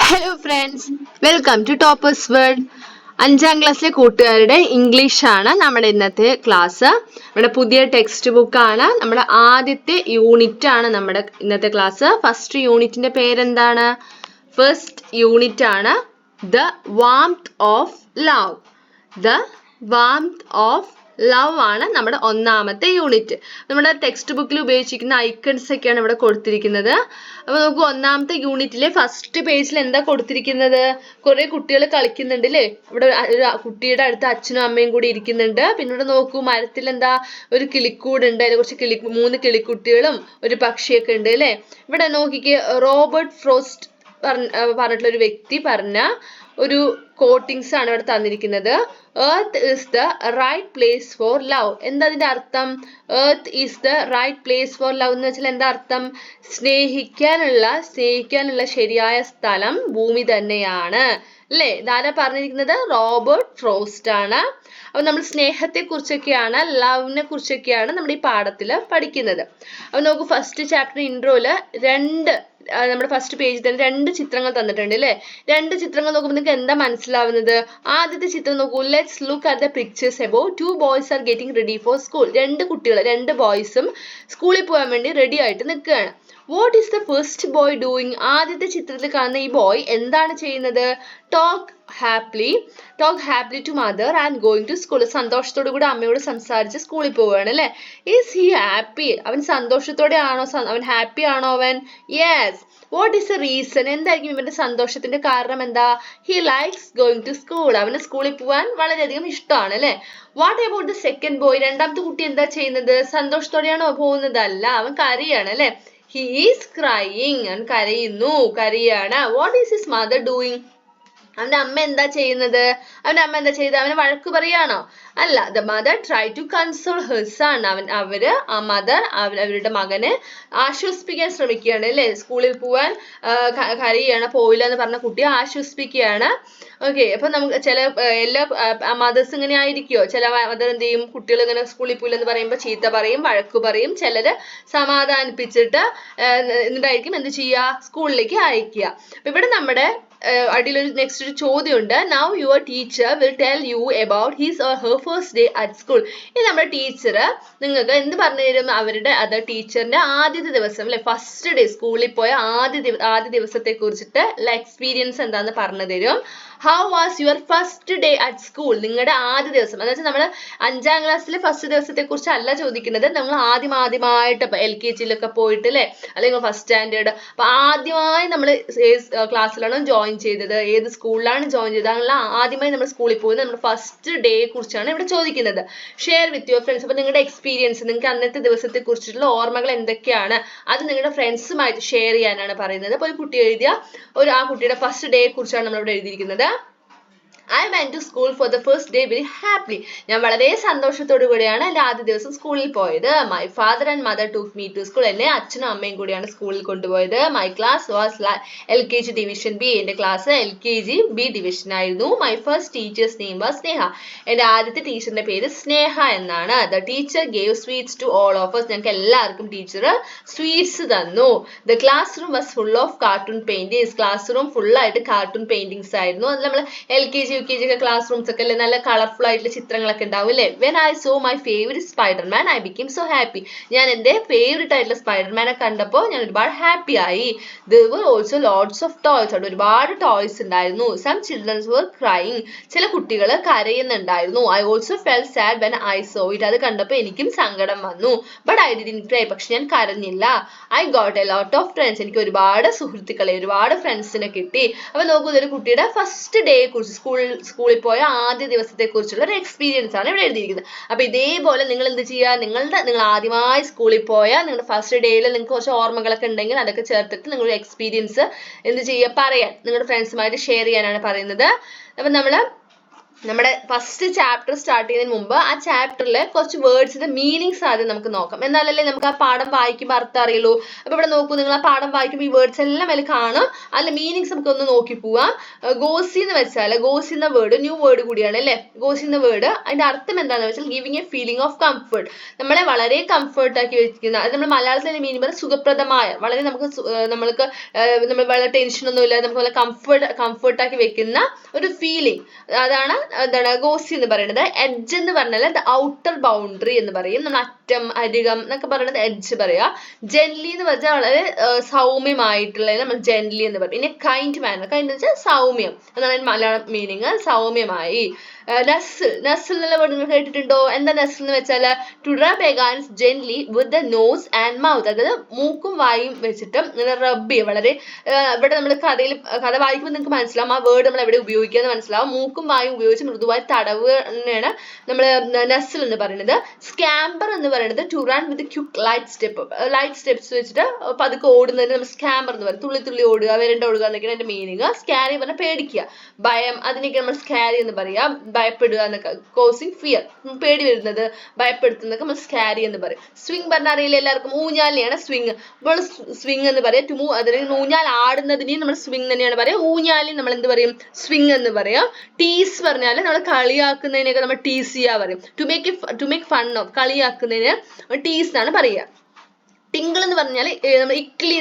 Hello friends, welcome to toppers world. 5ാം ക്ലാസ്സിലെ കൂട്ടുകാരുടെ ഇംഗ്ലീഷ് ആണ് നമ്മുടെ ഇന്നത്തെ ക്ലാസ്. നമ്മുടെ പുതിയ ടെക്സ്റ്റ് ബുക്ക് ആണ്. നമ്മുടെ ആദ്യത്തെ യൂണിറ്റ് ആണ് നമ്മുടെ ഇന്നത്തെ ക്ലാസ്. ഫസ്റ്റ് യൂണിറ്റിന്റെ പേരെന്താണ്? ഫസ്റ്റ് യൂണിറ്റ് ആണ് the warmth of love. The warmth of love ആണ് നമ്മുടെ ഒന്നാമത്തെ യൂണിറ്റ്. നമ്മുടെ ടെക്സ്റ്റ് ബുക്കിൽ ഉപയോഗിച്ചിരിക്കുന്ന ഐക്കൺസ് ഒക്കെയാണ് ഇവിടെ കൊടുത്തിരിക്കുന്നത്. അപ്പൊ നമുക്ക് ഒന്നാമത്തെ യൂണിറ്റിലെ ഫസ്റ്റ് പേജിൽ എന്താ കൊടുത്തിരിക്കുന്നത്? കുറെ കുട്ടികൾ കളിക്കുന്നുണ്ട് അല്ലേ? ഇവിടെ ഒരു കുട്ടിയുടെ അടുത്ത് അച്ഛനും അമ്മയും കൂടി ഇരിക്കുന്നുണ്ട്. പിന്നെ ഇവിടെ നോക്കൂ, മരത്തിൽ എന്താ ഒരു കിളിക്കൂടുണ്ട്. അതിനെ കുറിച്ച് 3 കിളിക്കുട്ടികളും ഒരു പക്ഷിയൊക്കെ ഉണ്ട് അല്ലേ? ഇവിടെ നോക്കിക്കേ, റോബർട്ട് ഫ്രോസ്റ്റ് പറഞ്ഞിട്ടുള്ള ഒരു വ്യക്തി പറഞ്ഞ ഒരു കോട്ടിങ്സ് ആണ് ഇവിടെ തന്നിരിക്കുന്നത്. Earth is the right place for love. എന്താ അതിന്റെ അർത്ഥം? Earth is the right place for love എന്ന് വെച്ചാൽ എന്താ അർത്ഥം? സ്നേഹിക്കാനുള്ള ശരിയായ സ്ഥലം ഭൂമി തന്നെയാണ് അല്ലേ? ഇതാരാ പറഞ്ഞിരിക്കുന്നത്? റോബർട്ട് ഫ്രോസ്റ്റ് ആണ്. അപ്പൊ നമ്മൾ സ്നേഹത്തെ കുറിച്ചൊക്കെയാണ്, ലവിനെ കുറിച്ചൊക്കെയാണ് നമ്മുടെ ഈ പാഠത്തിൽ പഠിക്കുന്നത്. അപ്പൊ നമുക്ക് ഫസ്റ്റ് ചാപ്റ്റർ ഇൻട്രോയില് നമ്മുടെ ഫസ്റ്റ് പേജിൽ തന്നെ 2 ചിത്രങ്ങൾ തന്നിട്ടുണ്ട് അല്ലേ? 2 ചിത്രങ്ങൾ നോക്കുമ്പോൾ നിങ്ങൾക്ക് എന്താ മനസ്സിലാവുന്നത്? ആദ്യത്തെ ചിത്രം നോക്കൂ. Let's look at the pictures about 2 boys are getting ready for school. 2 ബോയ്സും സ്കൂളിൽ പോകാൻ വേണ്ടി റെഡി ആയിട്ട് നിൽക്കുകയാണ്. What is the first boy doing? ആദ്യത്തെ ചിത്രത്തിൽ കാണുന്ന ഈ ബോയ് എന്താണ് ചെയ്യുന്നത്? Talk happily to mother and going to school. സന്തോഷത്തോടു കൂടി അമ്മയോട് സംസാരിച്ച് സ്കൂളിൽ പോവുകയാണ് അല്ലെ? Is he happy? അവൻ സന്തോഷത്തോടെ ആണോ? അവൻ ഹാപ്പി ആണോ അവൻ? Yes. What is the reason? എന്തായിരിക്കും ഇവന്റെ സന്തോഷത്തിന്റെ കാരണം? എന്താ? He likes going to school. അവന് സ്കൂളിൽ പോകാൻ വളരെയധികം ഇഷ്ടമാണ് അല്ലെ? What about the second boy? രണ്ടാമത്തെ കുട്ടി എന്താ ചെയ്യുന്നത്? സന്തോഷത്തോടെയാണോ പോകുന്നത്? അല്ല, അവൻ കരയാണ് അല്ലെ? He is crying. അവൻ കരയാണ്. What is his mother doing? അവന്റെ അമ്മ എന്താ ചെയ്യുന്നത്? അവനെ വഴക്ക് പറയാണോ? അല്ല. The mother try to console her son. അവരുടെ മകനെ ആശ്വസിപ്പിക്കാൻ ശ്രമിക്കുകയാണ് അല്ലെ? സ്കൂളിൽ പോവാൻ കരയാണ്, പോയില്ല എന്ന് പറഞ്ഞ കുട്ടിയെ ആശ്വസിപ്പിക്കുകയാണ്. ഓക്കെ, അപ്പൊ നമുക്ക് എല്ലാ മദേഴ്സ് ഇങ്ങനെ ആയിരിക്കുമോ? ചില മദർ എന്ത് ചെയ്യും? കുട്ടികൾ ഇങ്ങനെ സ്കൂളിൽ പോയില്ല എന്ന് പറയുമ്പോൾ ചീത്ത പറയും, വഴക്ക് പറയും. ചിലര് സമാധാനിപ്പിച്ചിട്ട് എന്നിട്ടായിരിക്കും എന്ത് ചെയ്യുക? സ്കൂളിലേക്ക് അയക്കുക. അപ്പൊ ഇവിടെ നമ്മുടെ അടിയിലൊരു നെക്സ്റ്റ് ഒരു ചോദ്യമുണ്ട്. Now your teacher will tell you about his or her first day at school. ഇത് നമ്മുടെ ടീച്ചർ നിങ്ങൾക്ക് എന്ത് പറഞ്ഞു തരും? ടീച്ചറിന്റെ ആദ്യത്തെ ദിവസം അല്ലെ, ഫസ്റ്റ് ഡേ സ്കൂളിൽ പോയ ആദ്യ ദിവസത്തെ കുറിച്ചിട്ട് എക്സ്പീരിയൻസ് എന്താന്ന് പറഞ്ഞു തരും. How was your first day at school? നിങ്ങളുടെ ആദ്യ ദിവസം എന്ന് വെച്ചാൽ നമ്മൾ 5ാം ക്ലാസ്സിലെ ഫസ്റ്റ് ദിവസത്തെ കുറിച്ച് അല്ല ചോദിക്കുന്നത്. നമ്മൾ ആദ്യമായിട്ട് LKG പോയിട്ട് അല്ലെ, അല്ലെങ്കിൽ ഫസ്റ്റ് സ്റ്റാൻഡേർഡ്, അപ്പൊ ആദ്യമായി നമ്മൾ ക്ലാസ്സിലാണ് ജോയിൻ ചെയ്തത്, ഏത് സ്കൂളിലാണ് ജോയിൻ ചെയ്തത്, അങ്ങനെ ആദ്യമായി നമ്മൾ സ്കൂളിൽ പോകുന്നത് നമ്മുടെ ഫസ്റ്റ് ഡേയെ കുറിച്ചാണ് ഇവിടെ ചോദിക്കുന്നത്. Share with your friends. അപ്പൊ നിങ്ങളുടെ എക്സ്പീരിയൻസ്, നിങ്ങൾക്ക് അന്നത്തെ ദിവസത്തെ കുറിച്ചിട്ടുള്ള ഓർമ്മകൾ എന്തൊക്കെയാണ്, അത് നിങ്ങളുടെ ഫ്രണ്ട്സുമായിട്ട് ഷെയർ ചെയ്യാനാണ് പറയുന്നത്. അപ്പോൾ ഒരു കുട്ടി എഴുതിയ ആ കുട്ടിയുടെ ഫസ്റ്റ് ഡേയെ കുറിച്ചാണ് നമ്മൾ ഇവിടെ എഴുതിയിരിക്കുന്നത്. I went to school for the first day very happily. ഞാൻ വളരെ സന്തോഷത്തോടു കൂടിയാണ് എൻ്റെ ആദ്യ ദിവസം സ്കൂളിൽ പോയത്. My father and mother took me to school. എന്നെ അച്ഛനും അമ്മയും കൂടിയാണ് സ്കൂളിൽ കൊണ്ടുപോയത്. My class was LKG division B. എൻ്റെ ക്ലാസ് LKG B division ആയിരുന്നു. My first teacher's name was Sneha. എൻ്റെ ആദ്യത്തെ ടീച്ചറിന്റെ പേര് സ്നേഹ എന്നാണ്. The teacher gave sweets to all of us. ഞങ്ങൾക്ക് എല്ലാവർക്കും ടീച്ചർ സ്വീറ്റ്സ് തന്നു. The classroom was full of cartoon paintings. Class room full ആയിട്ട് കാർട്ടൂൺ പെയിന്റിങ്സ് ആയിരുന്നു. അത് നമ്മൾ LKG UKG ക്ലാസ് റൂംസ് ഒക്കെ അല്ലേ, നല്ല കളർഫുൾ ആയിട്ടുള്ള ചിത്രങ്ങളൊക്കെ ഉണ്ടാവും അല്ലേ? When I saw my favorite Spider-Man, I became so happy. ഞാൻ എൻ്റെ ഫേവറേറ്റ് ആയിട്ടുള്ള സ്പൈഡർമാനെ കണ്ടപ്പോൾ ഞാൻ ഒരുപാട് ഹാപ്പി ആയി. There were also lots of toys. അവിടെ ഒരുപാട് ടോയ്സ് ഉണ്ടായിരുന്നു. Some children were crying. ചില കുട്ടികൾ കരയുന്നുണ്ടായിരുന്നു. I also felt sad when I saw it. അത് കണ്ടപ്പോൾ എനിക്കും സങ്കടം വന്നു. But I didn't cry. പക്ഷെ ഞാൻ കരഞ്ഞില്ല. I got a lot of friends. എനിക്ക് ഒരുപാട് സുഹൃത്തുക്കളെ, ഒരുപാട് ഫ്രണ്ട്സിനെ കിട്ടി. അപ്പൊ നോക്കൂ, ഒരു കുട്ടിയുടെ ഫസ്റ്റ് ഡേയെ കുറിച്ച്, സ്കൂളിൽ പോയ ആദ്യ ദിവസത്തെ കുറിച്ചുള്ള ഒരു എക്സ്പീരിയൻസ് ആണ് ഇവിടെ എഴുതിയിരിക്കുന്നത്. അപ്പൊ ഇതേപോലെ നിങ്ങൾ എന്ത് ചെയ്യുക? നിങ്ങൾ ആദ്യമായി സ്കൂളിൽ പോയ നിങ്ങളുടെ ഫസ്റ്റ് ഡേയിൽ നിങ്ങൾക്ക് കുറച്ച് ഓർമ്മകളൊക്കെ ഉണ്ടെങ്കിൽ അതൊക്കെ ചേർത്തിട്ട് നിങ്ങളുടെ എക്സ്പീരിയൻസ് എന്ത് ചെയ്യുക? പറയാൻ, നിങ്ങളുടെ ഫ്രണ്ട്സുമായിട്ട് ഷെയർ ചെയ്യാനാണ് പറയുന്നത്. അപ്പൊ നമ്മൾ നമ്മുടെ ഫസ്റ്റ് ചാപ്റ്റർ സ്റ്റാർട്ട് ചെയ്യുന്നതിന് മുമ്പ് ആ ചാപ്റ്ററിലെ കുറച്ച് വേർഡ്സിന്റെ മീനിങ്സ് ആദ്യം നമുക്ക് നോക്കാം. എന്നാലല്ലേ നമുക്ക് ആ പാഠം വായിക്കുമ്പോൾ അർത്ഥം അറിയുള്ളൂ. അപ്പൊ ഇവിടെ നോക്കൂ, നിങ്ങൾ ആ പാഠം വായിക്കുമ്പോൾ ഈ വേർഡ്സ് എല്ലാം അതിൽ കാണും. അതിലെ മീനിങ്സ് നമുക്ക് ഒന്ന് നോക്കി പോവാം. ഗോസി എന്ന് വെച്ചാൽ, ഗോസി എന്ന വേർഡ് ന്യൂ വേർഡ് കൂടിയാണ് അല്ലേ. ഗോസി എന്ന വേർഡ് അതിന്റെ അർത്ഥം എന്താണെന്ന് വെച്ചാൽ giving A feeling of comfort, നമ്മളെ വളരെ കംഫർട്ട് ആക്കി വെക്കുന്ന, അത് നമ്മൾ മലയാളത്തിൽ മീനിങ് പറഞ്ഞാൽ സുഖപ്രദമായ, വളരെ നമ്മൾക്ക് നമ്മൾ വളരെ ടെൻഷൻ ഒന്നും ഇല്ലാതെ നമുക്ക് വളരെ കംഫർട്ട് ആക്കി വെക്കുന്ന ഒരു ഫീലിംഗ്, അതാണ് എന്താണ് ഗോസി എന്ന് പറയുന്നത്. എഡ്ജ് എന്ന് പറഞ്ഞാൽ ദ ഔട്ടർ ബൗണ്ടറി എന്ന് പറയും. നമ്മൾ അറ്റം, അരികം എന്നൊക്കെ പറയുന്നത് എഡ്ജ് പറയാ. ജെന്റ്ലി എന്ന് വെച്ചാൽ വളരെ സൗമ്യമായിട്ടുള്ള നമ്മൾ ജെന്റ്ലി എന്ന് പറയും. പിന്നെ കൈൻഡ് മാനർ, കൈൻഡ് എന്ന് വെച്ചാൽ സൗമ്യം എന്നാണ് മലയാളം മീനിങ്, സൗമ്യമായി. നസിൽ, നസിൽ എന്നുള്ള വേർഡ് നിങ്ങൾ കേട്ടിട്ടുണ്ടോ? എന്താ നസിൽ എന്ന് വെച്ചാൽ to rub against gently with the nose and mouth, അതായത് മൂക്കും വായും വെച്ചിട്ട് ഇങ്ങനെ റബ്ബ് ചെയ്യുക. വളരെ ഇവിടെ നമ്മൾ കഥ വായിക്കുമ്പോൾ നിങ്ങൾക്ക് മനസ്സിലാവും ആ വേർഡ് നമ്മൾ എവിടെ ഉപയോഗിക്കുക എന്ന് മനസ്സിലാവും. മൂക്കും വായും ഉപയോഗിച്ച് മൃദുവായി തടവ് തന്നെയാണ് നമ്മൾ നസിൽ എന്ന് പറയുന്നത്. സ്കാമ്പർ എന്ന് പറയുന്നത് to run with quick light steps വെച്ചിട്ട് പതുക്കെ ഓടുന്നതിന് നമ്മൾ സ്കാമ്പർ എന്ന് പറയും. തുള്ളി തുള്ളി ഓടുക, വരണ്ട ഓടുക എന്നൊക്കെയാണ് അതിന്റെ മീനിങ്. സ്കാരി പറഞ്ഞാൽ പേടിക്കുക, ഭയം, അതിനൊക്കെ നമ്മൾ സ്കാരി എന്ന് പറയാം. ഭയപ്പെടുക എന്നൊക്കെ, കോസിങ് ഫിയർ, പേടി വരുന്നത്, ഭയപ്പെടുത്തുന്നതൊക്കെ നമ്മൾ സ്കാരി എന്ന് പറയും. സ്വിങ് പറഞ്ഞാൽ അറിയില്ല എല്ലാവർക്കും, ഊഞ്ഞാലിനെയാണ് സ്വിങ്. അപ്പോൾ സ്വിങ് എന്ന് പറയാം. ടു മൂവ്, അതിന് ഊഞ്ഞാൽ ആടുന്നതിനെയും നമ്മൾ സ്വിങ് തന്നെയാണ് പറയാം. ഊഞ്ഞാലിന് നമ്മൾ എന്ത് പറയും? സ്വിങ് എന്ന് പറയാം. ടീസ് പറഞ്ഞാൽ നമ്മൾ കളിയാക്കുന്നതിനൊക്കെ നമ്മൾ ടീസ് ചെയ്യാ പറയും. ടു മേക്ക് ഫൺ ഓഫ്, കളിയാക്കുന്നതിന് ടീസ് ആണ് പറയുക. ടിങ്കിൾ എന്ന് പറഞ്ഞാൽ നമ്മൾ ഇക്ലി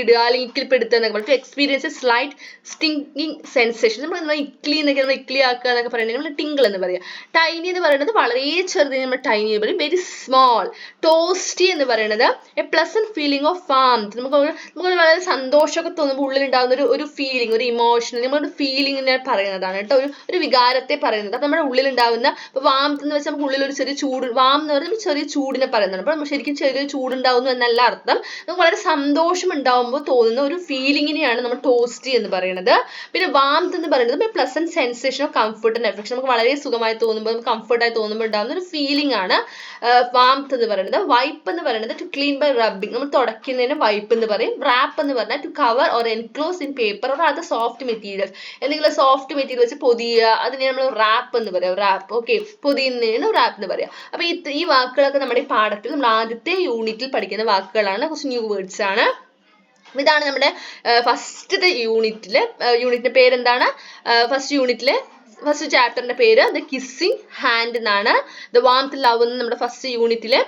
ഇടുക അല്ലെങ്കിൽ ഇക്കിളിപ്പെടുത്തുക എന്നൊക്കെ പറയും. To experience a slight stinging sensation, നമ്മൾ ഇക്ലി ആക്കുക എന്നൊക്കെ പറയുന്നത് നമ്മൾ ടിങ്കിൾ എന്ന് പറയാം. ടൈനി എന്ന് പറയുന്നത് വളരെ ചെറുതിന് നമ്മൾ ടൈനി എന്ന് പറയും. Very small. ടോസ്റ്റി എന്ന് പറയുന്നത് A pleasant feeling of warmth, നമുക്ക് വളരെ സന്തോഷമൊക്കെ തോന്നുമ്പോൾ ഉള്ളിലുണ്ടാകുന്ന ഒരു ഫീലിംഗ്, ഒരു ഇമോഷൻ, നമ്മളൊരു ഫീലിംഗിനെ പറയുന്നതാണ് കേട്ടോ, ഒരു വികാരത്തെ പറയുന്നത്. അപ്പൊ നമ്മുടെ ഉള്ളിലുണ്ടാവുന്ന വാംത്ത് എന്ന് വെച്ചാൽ നമുക്ക് ഉള്ളിൽ ഒരു ചെറിയ ചൂട്, വാം എന്ന് പറയുന്നത് ചെറിയ ചൂടിനെ പറയുന്നതാണ്. അപ്പൊ ശരിക്കും ചെറിയ ചൂടുണ്ടാവുന്നു എന്നല്ല അർത്ഥം, നമുക്ക് വളരെ സന്തോഷം ഉണ്ടാവുമ്പോൾ തോന്നുന്ന ഒരു ഫീലിംഗിനെയാണ് നമ്മൾ ടോസ്റ്റി എന്ന് പറയുന്നത്. പിന്നെ വാംത്ത് എന്ന് പറയുന്നത് pleasant sensation of comfort and affection, നമുക്ക് വളരെ സുഖമായി തോന്നുമ്പോൾ, കംഫർട്ടായി തോന്നുമ്പോൾ ഉണ്ടാകുന്ന ഒരു ഫീലിംഗ് ആണ് വാംത്ത് എന്ന് പറയുന്നത്. വൈപ്പ് എന്ന് പറയുന്നത് ടു ക്ലീൻ ബൈ റബ്ബിങ്, നമ്മൾ തുടയ്ക്കുന്നതിന് വൈപ്പ് എന്ന് പറയും. റാപ്പ് എന്ന് പറഞ്ഞാൽ to cover or enclose in paper or other soft materials, എന്തെങ്കിലും സോഫ്റ്റ് മെറ്റീരിയൽ വെച്ച് പൊതിയുക, അതിനെ നമ്മൾ റാപ്പ് എന്ന് പറയാം. റാപ്പ്, ഓക്കെ, പൊതിയുന്നതിന് റാപ്പ് എന്ന് പറയാം. അപ്പൊ ഈ വാക്കുകളൊക്കെ നമ്മുടെ ഈ പാഠത്തിൽ നമ്മൾ ആദ്യത്തെ യൂണിറ്റിൽ പഠിക്കുന്ന വാക്കുകളാണ്, കുറച്ച് ന്യൂ വേർഡ്സ് ആണ്. ഇതാണ് നമ്മുടെ ഫസ്റ്റത്തെ യൂണിറ്റിന്റെ പേരെന്താണ്? ഫസ്റ്റ് ചാപ്റ്ററിന്റെ പേര് ദ കിസ്സിങ് ഹാൻഡ് എന്നാണ്. ദ വാംത്ത് ലവ് എന്ന് നമ്മുടെ ഫസ്റ്റ് യൂണിറ്റിലെ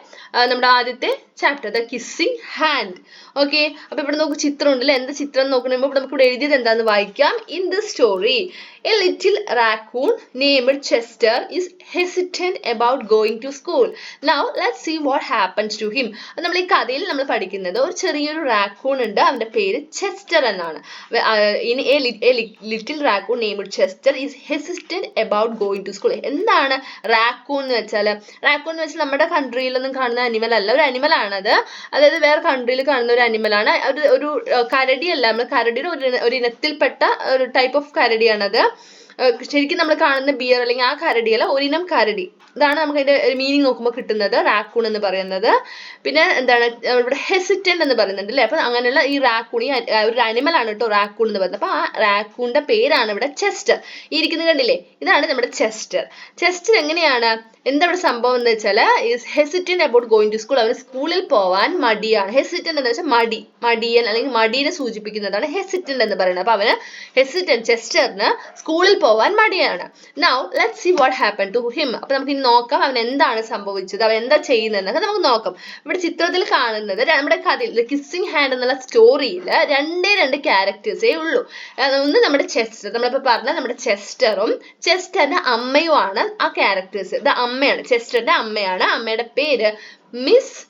നമ്മുടെ ആദ്യത്തെ chapter, the kissing hand. Okay, അപ്പൊ ഇവിടെ നമുക്ക് ചിത്രം ഉണ്ടല്ലേ, എന്താ ചിത്രം നോക്കണമ്പോൾ നമുക്ക് ഇവിടെ എഴുതിയത് എന്താന്ന് വായിക്കാം. In the story a little raccoon named Chester is hesitant about going to school. Now let's see what happens to him. നമ്മൾ ഈ കഥയിൽ നമ്മൾ പഠിക്കുന്നത് ഒരു ചെറിയൊരു റാക്കൂൺ ഉണ്ട്, അവന്റെ പേര് ചെസ്റ്റർ എന്നാണ്. In a little raccoon named Chester is hesitant about going to school. എന്താണ് റാക്കൂൺ എന്ന് വെച്ചാൽ? റാക്കൂൺ എന്ന് വെച്ചാൽ നമ്മുടെ കൺട്രിയിലൊന്നും കാണുന്ന അനിമൽ അല്ല, ഒരു അനിമൽ ആണത്. അതായത് വേറെ കൺട്രിയിൽ കാണുന്ന ഒരു അനിമലാണ്. ഒരു കരടിയല്ല, നമ്മൾ കരടിയുടെ ഒരു ഇനത്തിൽപ്പെട്ട ഒരു ടൈപ്പ് ഓഫ് കരടിയാണത്. ശരിക്കും നമ്മൾ കാണുന്ന ബിയർ അല്ലെങ്കിൽ ആ കരടിയല്ല, ഒരിനം കരടി. ഇതാണ് നമുക്ക് അതിന്റെ മീനിങ് നോക്കുമ്പോൾ കിട്ടുന്നത്, റാക്കൂൺ എന്ന് പറയുന്നത്. പിന്നെ എന്താണ് ഇവിടെ ഹെസിറ്റന്റ് എന്ന് പറയുന്നുണ്ട് അല്ലെ. അപ്പൊ അങ്ങനെയുള്ള ഈ റാക്കൂൺ, ഈ ഒരു അനിമൽ ആണ് കേട്ടോ റാക്കൂൺ എന്ന് പറയുന്നത്. അപ്പൊ ആ റാക്കൂണിന്റെ പേരാണ് ഇവിടെ ചെസ്റ്റർ. ഈ ഇരിക്കുന്നത് കണ്ടില്ലേ, ഇതാണ് നമ്മുടെ ചെസ്റ്റർ. ചെസ്റ്റർ എങ്ങനെയാണ്, എന്താ ഇവിടെ സംഭവം എന്ന് വെച്ചാൽ is hesitant about going to school, അവന് സ്കൂളിൽ പോവാൻ മടിയാണ്. ഹെസിറ്റന്റ് എന്ന് വെച്ചാൽ മടിയൻ അല്ലെങ്കിൽ മടിയെ സൂചിപ്പിക്കുന്നതാണ് ഹെസിറ്റന്റ് എന്ന് പറയുന്നത്. അപ്പൊ അവന് ചെസ്റ്ററിന് സ്കൂളിൽ പോവാൻ മടിയാണ്. Now let's see what happen to him. അപ്പൊ നമുക്ക് ഇനി നോക്കാം അവൻ എന്താണ് സംഭവിച്ചത്, അവൻ എന്താ ചെയ്യുന്നതെന്നൊക്കെ നമുക്ക് നോക്കാം. ഇവിടെ ചിത്രത്തിൽ കാണുന്നത് നമ്മുടെ കഥയിൽ കിസ്സിങ് ഹാൻഡ് എന്നുള്ള സ്റ്റോറിയിൽ രണ്ട് ക്യാരക്ടേഴ്സേ ഉള്ളൂ. ഒന്ന് നമ്മുടെ ചെസ്റ്റർ, നമ്മളിപ്പോ പറഞ്ഞ നമ്മുടെ ചെസ്റ്ററും ചെസ്റ്ററിന്റെ അമ്മയുമാണ് ആ ക്യാരക്ടേഴ്സ്. ഇത് അമ്മയാണ്, ചെസ്റ്ററിന്റെ അമ്മയാണ്. അമ്മയുടെ പേര് മിസ്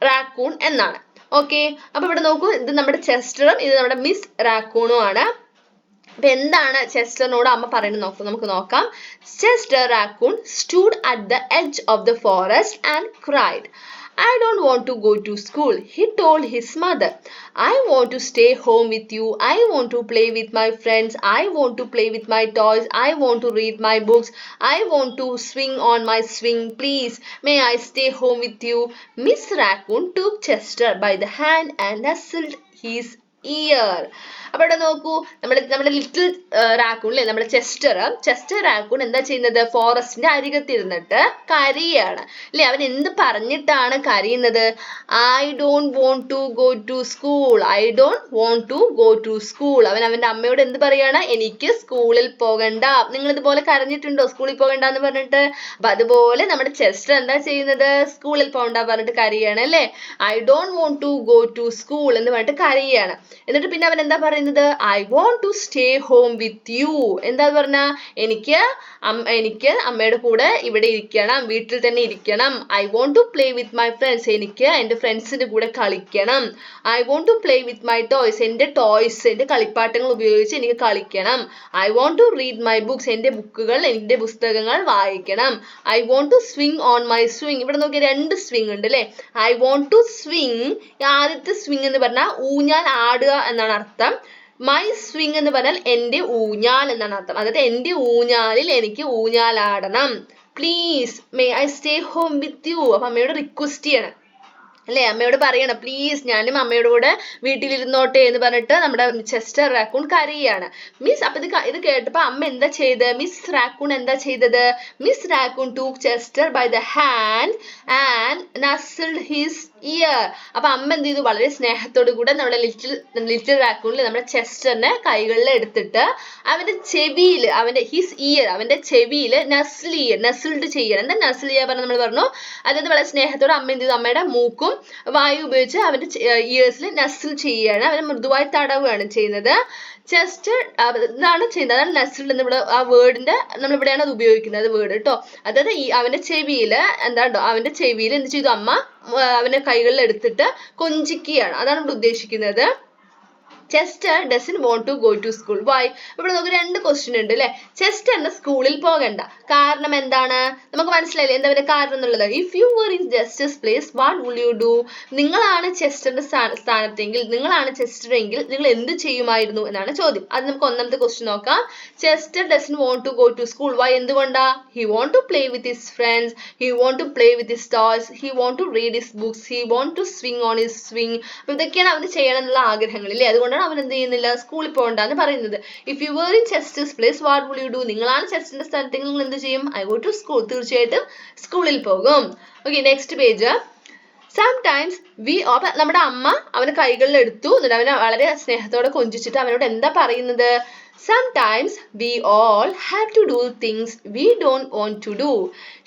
റാക്കൂൺ എന്നാണ്. ഓക്കെ, അപ്പൊ ഇവിടെ നോക്കൂ, ഇത് നമ്മുടെ ചെസ്റ്ററും ഇത് നമ്മുടെ മിസ് റാക്കൂണും ആണ്. അപ്പൊ എന്താണ് ചെസ്റ്ററിനോട് അമ്മ പറയുന്നത് നമുക്ക് നോക്കാം. Chester raccoon stood at the edge of the forest and cried, I don't want to go to school, he told his mother. I want to stay home with you. I want to play with my friends. I want to play with my toys. I want to read my books. I want to swing on my swing. Please, may I stay home with you? Miss Raccoon took Chester by the hand and nuzzled his ear. അപ്പൊ ഇവിടെ നോക്കൂ, നമ്മുടെ little raccoon അല്ലെ, നമ്മുടെ Chester raccoon എന്താ ചെയ്യുന്നത്? ഫോറസ്റ്റിന്റെ അരികത്തിരുന്നിട്ട് കരയാണ് അല്ലെ. അവൻ എന്ത് പറഞ്ഞിട്ടാണ് കരയുന്നത്? I don't want to go to school. I don't want to go to school. അവൻ അവന്റെ അമ്മയോട് എന്ത് പറയാണ്? എനിക്ക് സ്കൂളിൽ പോകണ്ട. നിങ്ങൾ ഇതുപോലെ കരഞ്ഞിട്ടുണ്ടോ സ്കൂളിൽ പോകണ്ട എന്ന് പറഞ്ഞിട്ട്? അപ്പൊ അതുപോലെ നമ്മുടെ ചെസ്റ്റർ എന്താ ചെയ്യുന്നത്? സ്കൂളിൽ പോകണ്ട പറഞ്ഞിട്ട് കരയാണ് അല്ലെ. I don't want to go to school എന്ന് പറഞ്ഞിട്ട് കരയാണ്. എന്നിട്ട് പിന്നെ അവൻ എന്താ പറയുന്നത്? I want to stay home with you. എന്താ പറഞ്ഞ? എനിക്ക് അമ്മയുടെ കൂടെ ഇവിടെ ഇരിക്കണം, വീട്ടിൽ തന്നെ ഇരിക്കണം. I want to play with my friends. എനിക്ക് എൻ്റെ ഫ്രണ്ട്സിന്റെ കൂടെ കളിക്കണം. I want to play with my toys. എൻ്റെ കളിപ്പാട്ടങ്ങൾ ഉപയോഗിച്ച് എനിക്ക് കളിക്കണം. I want to read my books. എൻ്റെ പുസ്തകങ്ങൾ വായിക്കണം. I want to swing on my swing. ഇവിടെ നോക്കി 2 swing ഉണ്ട് അല്ലെ. I want to swing. ആദ്യത്തെ swing എന്ന് പറഞ്ഞാൽ ഊഞ്ഞാൽ ആടുക എന്നാണ് അർത്ഥം. മൈ സ്വിങ് എന്ന് പറഞ്ഞാൽ എൻ്റെ ഊഞ്ഞാൽ എന്നാണ് അർത്ഥം. അതായത് എൻ്റെ ഊഞ്ഞാലിൽ എനിക്ക് ഊഞ്ഞാലാടണം. Please may I stay home with you. അപ്പൊ അമ്മയോട് റിക്വസ്റ്റ് ചെയ്യണം അല്ലെ, അമ്മയോട് പറയണം പ്ലീസ് ഞാനും അമ്മയോട് കൂടെ വീട്ടിലിരുന്നോട്ടെ എന്ന് പറഞ്ഞിട്ട് നമ്മുടെ ചെസ്റ്റർ റാക്കൂൺ കരയാണ്. അപ്പൊ ഇത് കേട്ടപ്പോ അമ്മ എന്താ ചെയ്തത്? മിസ് റാക്കൂൺ എന്താ ചെയ്തത്? Miss raccoon took Chester by the hand and nuzzled his ear. അപ്പൊ അമ്മ എന്ത് ചെയ്തു? വളരെ സ്നേഹത്തോടു കൂടെ നമ്മുടെ ലിറ്റിൽ റാക്കൂണിൽ നമ്മുടെ ചെസ്റ്ററിനെ കൈകളിൽ എടുത്തിട്ട് അവന്റെ ചെവിയിൽ അവന്റെ ചെവിയിൽ നസിൽഡ് ചെയ്യണം. എന്താ നസിൽ ചെയ്യാൻ പറഞ്ഞ നമ്മൾ പറഞ്ഞു? അതായത് വളരെ സ്നേഹത്തോടെ അമ്മ എന്ത് ചെയ്തു? അമ്മയുടെ മൂക്കും വായു ഉപയോഗിച്ച് അവന്റെ ഇയേഴ്സിൽ നസിൽ ചെയ്യാണ്, അവനെ മൃദുവായി തടവുകയാണ് ചെയ്യുന്നത്. ചെസ്റ്റർ ഇതാണ് ചെയ്യുന്നത്, അതാണ് നസിൽ എന്നിവിടെ ആ വേർഡിന്റെ നമ്മളിവിടെയാണ് അത് ഉപയോഗിക്കുന്നത് വേർഡ് കേട്ടോ. അതായത് അവന്റെ ചെവിയിൽ അവന്റെ ചെവിയിൽ എന്ത് ചെയ്തു? അമ്മ അവന്റെ കൈകളിൽ എടുത്തിട്ട് കൊഞ്ചിക്കുകയാണ്, അതാണ് ഇവിടെ ഉദ്ദേശിക്കുന്നത്. Chester doesn't want to go to school. Why? ഇവിടെ നമുക്ക് 2 ക്വസ്റ്റ്യൻ ഉണ്ട് അല്ലെ. ചെസ്റ്ററിന് സ്കൂളിൽ പോകണ്ട, കാരണം എന്താണ്? നമുക്ക് മനസ്സിലായില്ലേ എന്താ അതിന്റെ കാരണം എന്നുള്ളത്? If you were in Chester's place, what would you do? നിങ്ങളാണ് ചെസ്റ്ററിന്റെ സ്ഥാനത്തെങ്കിൽ, നിങ്ങളാണ് ചെസ്റ്റർ എങ്കിൽ നിങ്ങൾ എന്ത് ചെയ്യുമായിരുന്നു എന്നാണ് ചോദ്യം. അത് നമുക്ക് ഒന്നാമത്തെ ക്വസ്റ്റ്യൻ നോക്കാം. Chester doesn't want to go to school. Why? എന്തുകൊണ്ടാ? He want to play with his friends. He want to play with his toys. He want to read his books. He want to swing on his swing. അപ്പൊ ഇതൊക്കെയാണ് അവന് ചെയ്യണം എന്നുള്ള ആഗ്രഹങ്ങൾ ഇല്ലേ. അതുകൊണ്ടാണ് അവൻ എന്ത് ചെയ്യുന്നില്ല? സ്കൂളിൽ പോകണ്ടെന്ന് പറയുന്നത്. If you were in Chester's place, what would you do? നിങ്ങളാണ് ചെസ്റ്ററിന്റെ സ്ഥാനത്തെങ്കിൽ നിങ്ങൾ എന്ത് ചെയ്യും? I go to school. തീർച്ചയായിട്ടും സ്കൂളിൽ പോകും. Okay, next page. സംടൈംസ് നമ്മുടെ അമ്മ അവന് കൈകളിൽ എടുത്തു, എന്നിട്ട് അവനെ വളരെ സ്നേഹത്തോടെ കൊഞ്ചിച്ചിട്ട് അവനോട് എന്താ പറയുന്നത്? Sometimes we all have to do things we don't want to do,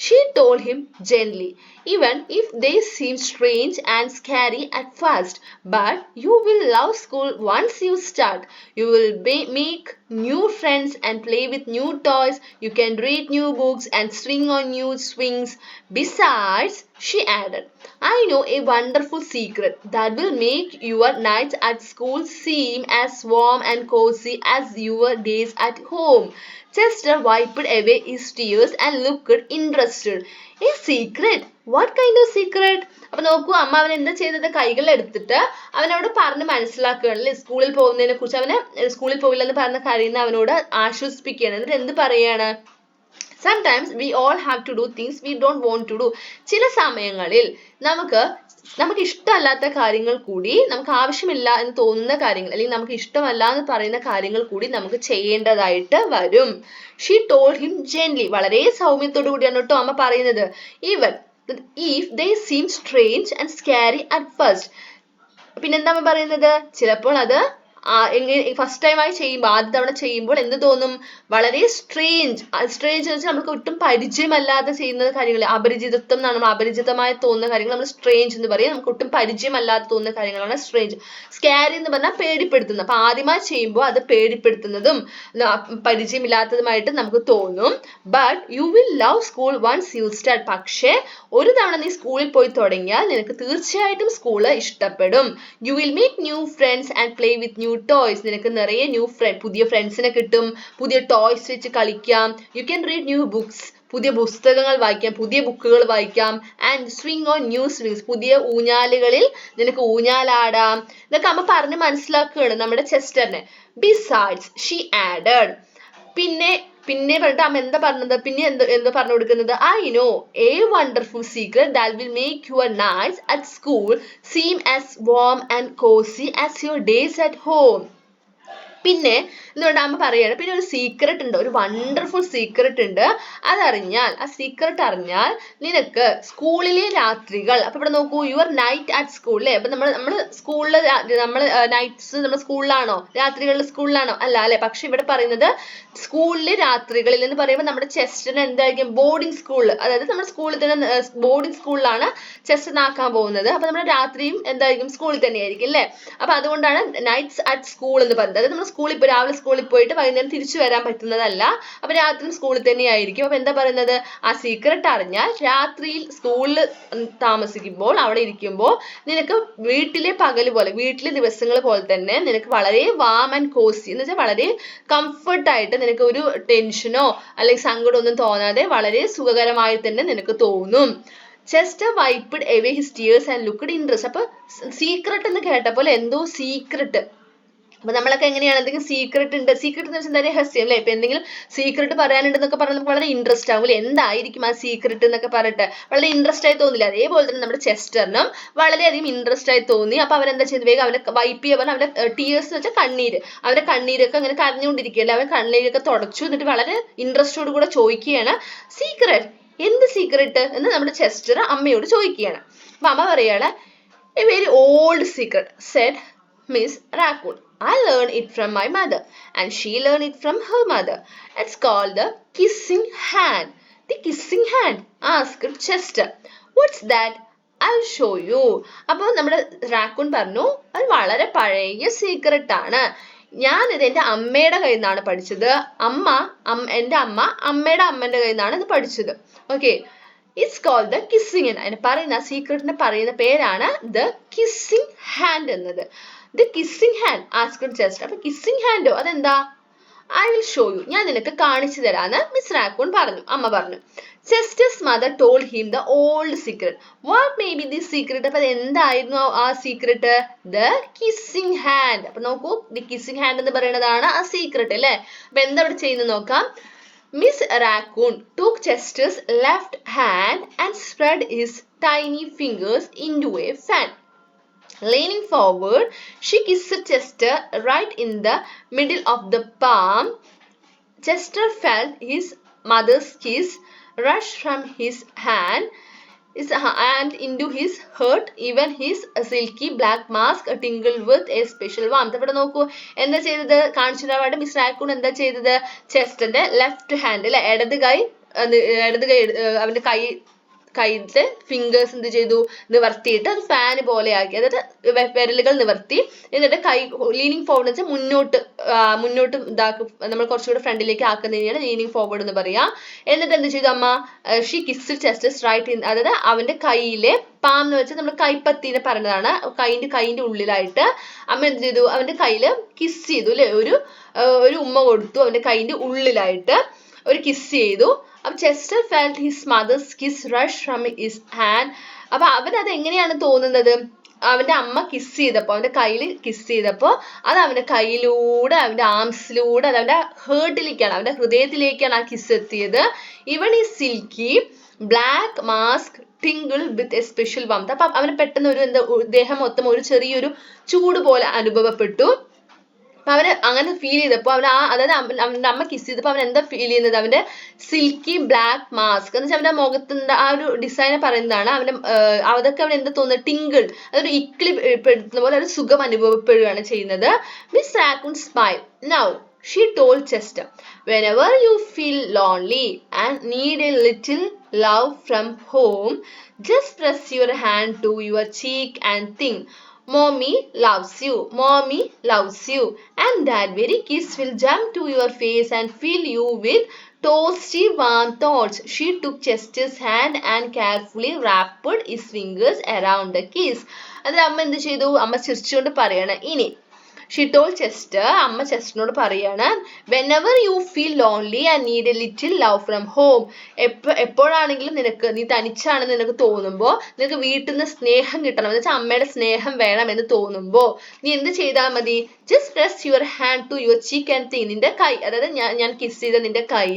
she told him gently, even if they seem strange and scary at first. But you will love school once you start. You will make new friends and play with new toys. You can read new books and swing on new swings. Besides, she added, I know a wonderful secret that will make your nights at school seem as warm and cozy as your days at home. Chester wiped away his tears and looked interested. A secret? What kind of secret? അപ്പൊ നോക്കൂ, അമ്മ അവൻ എന്താ ചെയ്തത്? കൈകൾ എടുത്തിട്ട് അവനോട് പറഞ്ഞ് മനസ്സിലാക്കുകയാണല്ലേ സ്കൂളിൽ പോകുന്നതിനെ കുറിച്ച്. അവന് സ്കൂളിൽ പോകില്ലെന്ന് പറഞ്ഞ കരയുന്ന അവനോട് ആശ്വസിപ്പിക്കുകയാണ്. എന്നിട്ട് എന്ത് പറയാണ്? Sometimes we all have to do things we don't want to do. ചില സമയങ്ങളിൽ നമുക്ക് ഇഷ്ടമല്ലാത്ത കാര്യങ്ങൾ കൂടി, നമുക്ക് ആവശ്യമില്ല എന്ന് തോന്നുന്ന കാര്യങ്ങൾ, അല്ലെങ്കിൽ നമുക്ക് ഇഷ്ടമല്ല എന്ന് പറയുന്ന കാര്യങ്ങൾ കൂടി നമുക്ക് ചെയ്യേണ്ടതായിട്ട് വരും. She told him gently. വളരെ സൗമ്യത്തോടു കൂടിയാണ് കേട്ടോ അമ്മ പറയുന്നത്. Even if they seem strange and scary at first. പിന്നെന്താ അമ്മ പറയുന്നത്? ചിലപ്പോൾ അത് ഫസ്റ്റ് ടൈം ആയി ചെയ്യുമ്പോൾ, ആദ്യ തവണ ചെയ്യുമ്പോൾ എന്ത് തോന്നും? വളരെ സ്ട്രേഞ്ച് എന്ന് വെച്ചാൽ നമുക്ക് ഒട്ടും പരിചയമല്ലാതെ ചെയ്യുന്ന കാര്യങ്ങൾ, അപരിചിതത്വം എന്നാണ്, നമ്മൾ അപരിചിതമായി തോന്നുന്ന കാര്യങ്ങൾ നമ്മൾ സ്ട്രേഞ്ച് എന്ന് പറയും. നമുക്ക് ഒട്ടും പരിചയമല്ലാതെ തോന്നുന്ന കാര്യങ്ങളാണ് സ്ട്രേഞ്ച്. സ്കാരി എന്ന് പറഞ്ഞാൽ പേടിപ്പെടുത്തുന്നത്. അപ്പൊ ആദ്യമായി ചെയ്യുമ്പോൾ അത് പേടിപ്പെടുത്തുന്നതും പരിചയമില്ലാത്തതുമായിട്ട് നമുക്ക് തോന്നും. But you will love school once you start. പക്ഷേ ഒരു തവണ നീ സ്കൂളിൽ പോയി തുടങ്ങിയാൽ നിനക്ക് തീർച്ചയായിട്ടും സ്കൂള് ഇഷ്ടപ്പെടും. You will make new friends and play with new toys. നിനക്ക് നിറയെ പുതിയ ഫ്രണ്ട്സിനെ കിട്ടും, പുതിയ ടോയ്സ് വെച്ച് കളിക്കാം. You can read new books. പുതിയ പുസ്തകങ്ങൾ വായിക്കാം, പുതിയ ബുക്കുകൾ വായിക്കാം. And swing on new swings. പുതിയ ഊഞ്ഞാലുകളിൽ നിനക്ക് ഊഞ്ഞാലാടാം. ഇതൊക്കെ അമ്മ പറഞ്ഞ് മനസ്സിലാക്കുകയാണ് നമ്മുടെ ചെസ്റ്ററിനെ. Besides she added. പിന്നെ പിന്നെ പറഞ്ഞിട്ട് അമ്മ എന്താ പറഞ്ഞത്, പിന്നെ എന്താ പറഞ്ഞു കൊടുക്കുന്നത്, I know a wonderful secret that will make your nights at school seem as warm and cozy as your days at home. പിന്നെ എന്തുകൊണ്ട് അമ്മ പറയാണ്, പിന്നെ ഒരു സീക്രട്ട് ഉണ്ട്, ഒരു വണ്ടർഫുൾ സീക്രട്ട് ഉണ്ട്, അതറിഞ്ഞാൽ, ആ സീക്രട്ട് അറിഞ്ഞാൽ നിനക്ക് സ്കൂളിലെ രാത്രികൾ, അപ്പൊ ഇവിടെ നോക്കൂ, യുവർ നൈറ്റ് അറ്റ് സ്കൂൾ അല്ലേ, അപ്പൊ നമ്മള് സ്കൂളില് നൈറ്റ്സ് നമ്മൾ സ്കൂളിലാണോ, രാത്രികളിൽ സ്കൂളിലാണോ, അല്ല അല്ലെ, പക്ഷെ ഇവിടെ പറയുന്നത് സ്കൂളിലെ രാത്രികളിൽ എന്ന് പറയുമ്പോൾ നമ്മുടെ ചെസ്റ്റിന് എന്തായിരിക്കും, ബോർഡിംഗ് സ്കൂളിൽ, അതായത് നമ്മുടെ സ്കൂളിൽ തന്നെ ബോർഡിംഗ് സ്കൂളിലാണ് ചെസ്റ്റ് ആക്കാൻ പോകുന്നത്, അപ്പൊ നമ്മുടെ രാത്രിയും എന്തായിരിക്കും, സ്കൂളിൽ തന്നെയായിരിക്കും അല്ലേ, അപ്പൊ അതുകൊണ്ടാണ് നൈറ്റ്സ് അറ്റ് സ്കൂൾ എന്ന് പറയുന്നത്. അതായത് നമ്മൾ സ്കൂളിൽ പോയി രാവിലെ സ്കൂളിൽ പോയിട്ട് വൈകുന്നേരം തിരിച്ചു വരാൻ പറ്റുന്നതല്ല, അപ്പൊ രാത്രി സ്കൂളിൽ തന്നെയായിരിക്കും. അപ്പൊ എന്താ പറയുന്നത്, ആ സീക്രട്ട് അറിഞ്ഞാൽ രാത്രിയിൽ സ്കൂളിൽ താമസിക്കുമ്പോൾ, അവിടെ ഇരിക്കുമ്പോൾ നിനക്ക് വീട്ടിലെ പകല് പോലെ, വീട്ടിലെ ദിവസങ്ങൾ പോലെ തന്നെ നിനക്ക് വളരെ വാം ആൻഡ് കോസി എന്ന് വെച്ചാൽ വളരെ കംഫർട്ടായിട്ട്, നിനക്ക് ഒരു ടെൻഷനോ അല്ലെങ്കിൽ സങ്കടമോ ഒന്നും തോന്നാതെ വളരെ സുഖകരമായി തന്നെ നിനക്ക് തോന്നും. Chester wiped away his tears and looked interest. അപ്പൊ സീക്രട്ട് എന്ന് കേട്ടപ്പോൾ എന്തോ സീക്രട്ട്, അപ്പൊ നമ്മളൊക്കെ എങ്ങനെയാണ്, എന്തെങ്കിലും സീക്രട്ട് ഉണ്ട്, സീക്രട്ട് എന്ന് വെച്ചാൽ എന്താ രഹസ്യം അല്ലെ, ഇപ്പൊ എന്തെങ്കിലും സീക്രട്ട് പറയാനുണ്ടെന്നൊക്കെ പറഞ്ഞാൽ നമുക്ക് വളരെ ഇൻട്രസ്റ്റ് ആവും അല്ലെ, എന്തായിരിക്കും ആ സീക്രട്ട് എന്നൊക്കെ പറഞ്ഞിട്ട് വളരെ ഇൻട്രസ്റ്റ് ആയി തോന്നില്ല, അതേപോലെ തന്നെ നമ്മുടെ ചെസ്റ്ററിനും വളരെയധികം ഇൻട്രസ്റ്റ് ആയി തോന്നി. അപ്പൊ അവരെന്താ ചെയ്ത്, വേഗം അവനെ വൈപ്പ് ചെയ്യാൻ പറഞ്ഞാൽ അവന്റെ ടീയേഴ്സ് എന്ന് വെച്ചാൽ കണ്ണീര്, അവന്റെ കണ്ണീരൊക്കെ അങ്ങനെ കരഞ്ഞുകൊണ്ടിരിക്കുകയല്ലേ, അവൻ കണ്ണീരൊക്കെ തുടച്ചു, എന്നിട്ട് വളരെ ഇൻട്രസ്റ്റോട് കൂടെ ചോദിക്കുകയാണ്, സീക്രട്ട്, എന്ത് സീക്രട്ട് എന്ന് നമ്മുടെ ചെസ്റ്റർ അമ്മയോട് ചോദിക്കുകയാണ്. അപ്പൊ അമ്മ പറയാണ്, a very old secret said Miss Raccoon. I learned it from my mother and she learned it from her mother. It's called the kissing hand. The kissing hand, asked Chester. What's that? I'll show you. അപ്പോൾ നമ്മുടെ raccoon പറഞ്ഞു, അത് വളരെ പഴയ secret ആണ്, ഞാനിത് എൻ്റെ അമ്മയുടെ കയ്യിൽ നിന്നാണ് പഠിച്ചത്, എൻ്റെ അമ്മ അമ്മയുടെ അമ്മേൻ്റെ കയ്യിൽ നിന്നാണ് ഇത് പഠിച്ചത്. Okay, it's called the kissing hand. അതിന് പറയുന്ന സീക്രട്ടിന് പറയുന്ന പേരാണ് ദ കിസ്സിങ് ഹാൻഡ് എന്നത്. The kissing hand asked Chester. അപ്പൊ കിസ്സിങ് ഹാൻഡോ, അതെന്താ, ഐ വിൽ ഷോ യു, ഞാൻ നിനക്ക് കാണിച്ചു തരാന്ന് മിസ് റാക്കൂൺ പറഞ്ഞു, അമ്മ പറഞ്ഞു. Chester's mother told him the old secret. What may be the secret? അപ്പൊ അത് എന്തായിരുന്നു ആ സീക്രട്ട്? The kissing hand. അപ്പൊ നോക്കൂ, ദി കിസ്സിങ് ഹാൻഡ് എന്ന് പറയുന്നതാണ് ആ സീക്രട്ട് അല്ലേ. അപ്പൊ എന്താ ഇവിടെ ചെയ്യുന്നത് നോക്കാം. Miss Raccoon took Chester's left hand and spread his tiny fingers into a fan. Leaning forward, she kissed Chester right in the middle of the palm. Chester felt his mother's kiss rush from his hand and into his heart. Even his silky black mask tingled with a special warmth. ഇവിടെ നോക്കൂ, എന്താ ചെയ്തത്, കാണിച്ചു തരാൻ miss raccoon എന്താ ചെയ്തത്, ചെസ്റ്ററിന്റെ left hand അല്ലെ, ഇടത് കൈ അവന്റെ കൈത്തെ ഫിംഗേഴ്സ് എന്ത് ചെയ്തു, നിവർത്തിയിട്ട് അത് ഫാന് പോലെ ആക്കി, അതായത് വിരലുകൾ നിവർത്തി, എന്നിട്ട് കൈ ലീനിങ് ഫോർവേഡ് എന്ന് വെച്ചാൽ മുന്നോട്ട് ഇതാക്കും, നമ്മൾ കുറച്ചുകൂടെ ഫ്രണ്ടിലേക്ക് ആക്കുന്നതിനാണ് ലീനിങ് ഫോർവേഡ് എന്ന് പറയാ. എന്നിട്ട് എന്ത് ചെയ്തു അമ്മ, she kissed Chester right in, അതായത് അവന്റെ കൈയിലെ പാം എന്ന് വെച്ചാൽ നമ്മൾ കൈപ്പത്തിനെ പറഞ്ഞതാണ്, കൈന്റെ ഉള്ളിലായിട്ട് അമ്മ എന്ത് ചെയ്തു, അവന്റെ കയ്യില് കിസ് ചെയ്തു അല്ലെ, ഒരു ഉമ്മ കൊടുത്തു, അവന്റെ കൈന്റെ ഉള്ളിലായിട്ട് ഒരു കിസ് ചെയ്തു. അപ്പൊ Chester felt his mothers kiss rush from his hand. അപ്പൊ അവനത് എങ്ങനെയാണ് തോന്നുന്നത്, അവന്റെ അമ്മ കിസ് ചെയ്തപ്പോ, അവന്റെ കയ്യിൽ കിസ് ചെയ്തപ്പോ അത് അവന്റെ കയ്യിലൂടെ, അവന്റെ ആംസിലൂടെ, അത് അവന്റെ ഹേർട്ടിലേക്കാണ്, അവന്റെ ഹൃദയത്തിലേക്കാണ് ആ കിസ് എത്തിയത്. ഇവൻ ഈ silky black mask twinkle with a special warmth. അപ്പൊ അവന് പെട്ടെന്ന് ദേഹം മൊത്തം ഒരു ചെറിയൊരു ചൂട് പോലെ അനുഭവപ്പെട്ടു. അപ്പൊ അവന് അങ്ങനെ ഫീൽ ചെയ്തപ്പോ അതായത് അവന്റെ അമ്മ കിസ് ചെയ്തപ്പോ അവൻ എന്താ ഫീൽ ചെയ്യുന്നത്, അവന്റെ സിൽക്കി ബ്ലാക്ക് മാസ്ക് എന്ന് വെച്ചാൽ അവന്റെ മുഖത്തിന്റെ ആ ഒരു ഡിസൈനെ പറയുന്നതാണ്. അതൊക്കെ അവൻ എന്താ തോന്നുന്നത്, ടിങ്കിൾ, അതൊരു ഇക്കിളി പെടുത്തുന്ന പോലെ ഒരു സുഖം അനുഭവപ്പെടുകയാണ് ചെയ്യുന്നത്. Miss raccoon smile. Now she told Chester, whenever you feel lonely and need a little love from home, just press your hand to your cheek and think, Mommy loves you, Mommy loves you, and that very kiss will jump to your face and fill you with toasty warm thoughts. She took Chester's hand and carefully wrapped his fingers around the kiss. അതിൽ അമ്മ എന്ത് ചെയ്തു, അമ്മ ചിരിച്ചുകൊണ്ട് പറയാണ്, ഇനി She told Chester, അമ്മ ചെസ്റ്ററിനോട് പറയാണ്, whenever you feel lonely and need a little love from home, എപ്പോഴാണെങ്കിലും നീ തനിച്ചാണെന്ന് നിനക്ക് തോന്നുമ്പോൾ, നിനക്ക് വീട്ടിൽ നിന്ന് സ്നേഹം കിട്ടണം എന്ന് വെച്ചാൽ അമ്മയുടെ സ്നേഹം വേണം എന്ന് തോന്നുമ്പോൾ നീ എന്ത് ചെയ്താൽ മതി? just press your hand to your cheek and think, നിന്റെ കൈ, അതായത് ഞാൻ കിസ് ചെയ്ത നിന്റെ കൈ